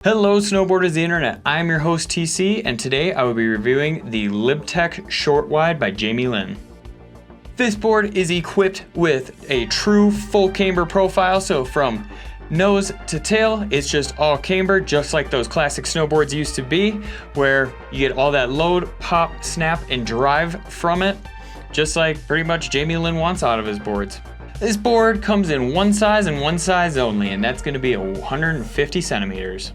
Hello snowboarders of the internet, I'm your host TC, and today I will be reviewing the LibTech Short Wide by Jamie Lynn. This board is equipped with a true full camber profile, so from nose to tail, it's just all camber, just like those classic snowboards used to be, where you get all that load, pop, snap, and drive from it, just like pretty much Jamie Lynn wants out of his boards. This board comes in one size and one size only, and that's going to be 150 centimeters.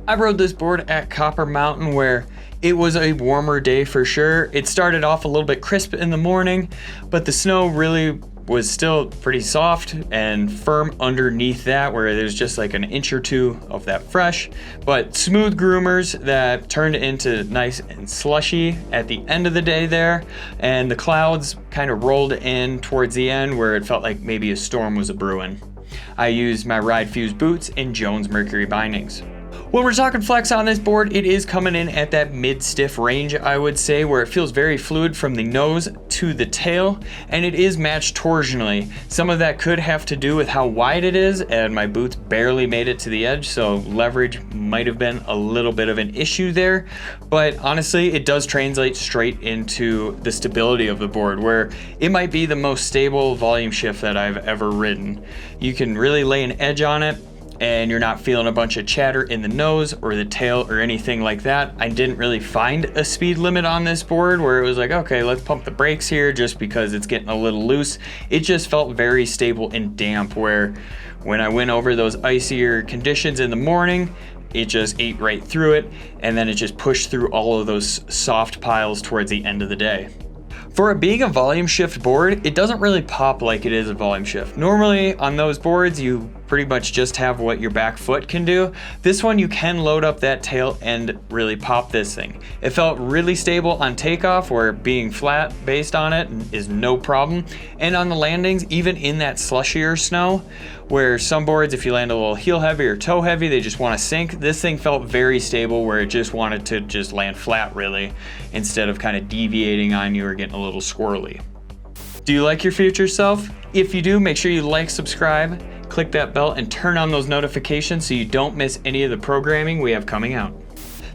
I rode this board at Copper Mountain where it was a warmer day for sure. It started off a little bit crisp in the morning, but the snow really was still pretty soft and firm underneath that, where there's just like an inch or two of that fresh, but smooth groomers that turned into nice and slushy at the end of the day there. And the clouds kind of rolled in towards the end where it felt like maybe a storm was a-brewing. I used my Ride Fuse boots and Jones Mercury bindings. When we're talking flex on this board, it is coming in at that mid-stiff range, I would say, where it feels very fluid from the nose to the tail, and it is matched torsionally. Some of that could have to do with how wide it is, and my boots barely made it to the edge, so leverage might have been a little bit of an issue there. But honestly, it does translate straight into the stability of the board, where it might be the most stable volume shift that I've ever ridden. You can really lay an edge on it, and you're not feeling a bunch of chatter in the nose or the tail or anything like that. I didn't really find a speed limit on this board where it was like, okay, let's pump the brakes here just because it's getting a little loose. It just felt very stable and damp, where when I went over those icier conditions in the morning, it just ate right through it, and then it just pushed through all of those soft piles towards the end of the day. For it being a volume shift board, it doesn't really pop like it is a volume shift. Normally on those boards, you pretty much just have what your back foot can do. This one, you can load up that tail and really pop this thing. It felt really stable on takeoff, where being flat based on it is no problem. And on the landings, even in that slushier snow, where some boards, if you land a little heel heavy or toe heavy, they just want to sink. This thing felt very stable, where it just wanted to just land flat really, instead of kind of deviating on you or getting a little squirrely. Do you like your future self? If you do, make sure you like, subscribe, click that bell, and turn on those notifications so you don't miss any of the programming we have coming out.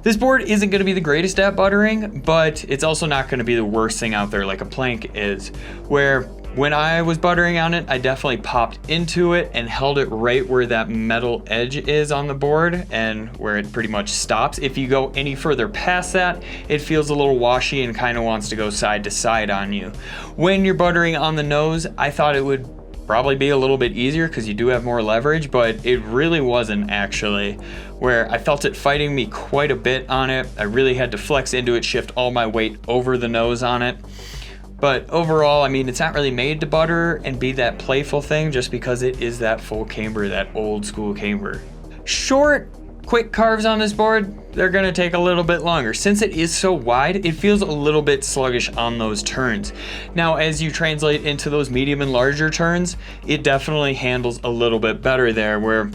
This board isn't going to be the greatest at buttering, but it's also not going to be the worst thing out there like a plank is, where when I was buttering on it, I definitely popped into it and held it right where that metal edge is on the board and where it pretty much stops. If you go any further past that, it feels a little washy and kind of wants to go side to side on you. When you're buttering on the nose, I thought it would probably be a little bit easier because you do have more leverage, but it really wasn't actually, where I felt it fighting me quite a bit on it. I really had to flex into it, shift all my weight over the nose on it. But overall, I mean, it's not really made to butter and be that playful thing just because it is that full camber, that old school camber. Short, quick carves on this board, they're gonna take a little bit longer. Since it is so wide, it feels a little bit sluggish on those turns. Now, as you translate into those medium and larger turns, it definitely handles a little bit better there, where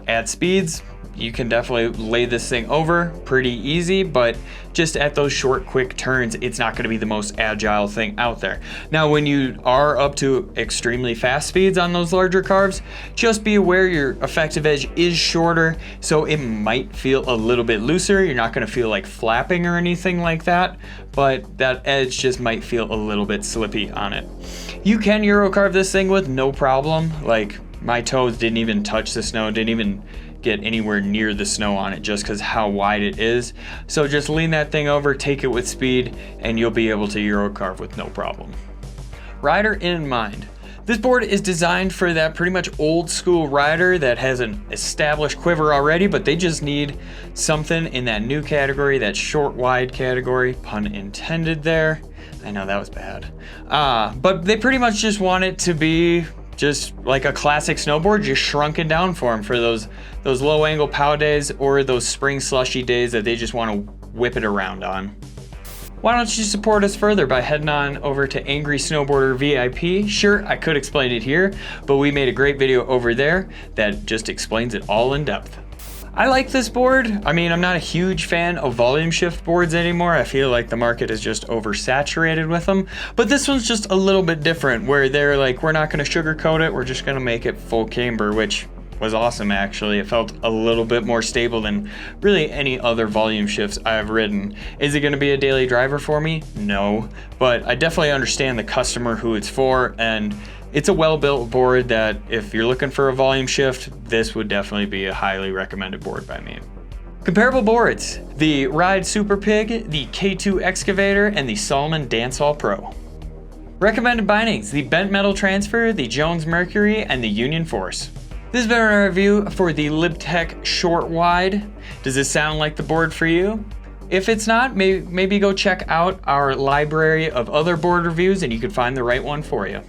at speeds, you can definitely lay this thing over pretty easy, but just at those short, quick turns, it's not gonna be the most agile thing out there. Now, when you are up to extremely fast speeds on those larger carves, just be aware your effective edge is shorter, so it might feel a little bit looser. You're not gonna feel like flapping or anything like that, but that edge just might feel a little bit slippy on it. You can Euro carve this thing with no problem. Like, my toes didn't even touch the snow, didn't even get anywhere near the snow on it just because how wide it is. So just lean that thing over, take it with speed, and you'll be able to Euro carve with no problem. Rider in mind. This board is designed for that pretty much old school rider that has an established quiver already, but they just need something in that new category, that short wide category, pun intended there. I know that was bad. But they pretty much just want it to be just like a classic snowboard, just shrunken down for them for those low angle pow days or those spring slushy days that they just want to whip it around on. Why don't you support us further by heading on over to Angry Snowboarder VIP? Sure, I could explain it here, but we made a great video over there that just explains it all in depth. I like this board. I mean, I'm not a huge fan of volume shift boards anymore. I feel like the market is just oversaturated with them. But this one's just a little bit different, where they're like, we're not gonna sugarcoat it, we're just gonna make it full camber, which was awesome actually. It felt a little bit more stable than really any other volume shifts I've ridden. Is it going to be a daily driver for me? No, but I definitely understand the customer who it's for, and it's a well-built board that if you're looking for a volume shift, this would definitely be a highly recommended board by me. Comparable boards: the Ride Superpig, the K2 Excavator, and the Salomon Dancehaul Pro. Recommended bindings: the Bent Metal Transfer, the Jones Mercury, and the Union Force. This has been our review for the LibTech Short Wide. Does this sound like the board for you? If it's not, maybe go check out our library of other board reviews and you can find the right one for you.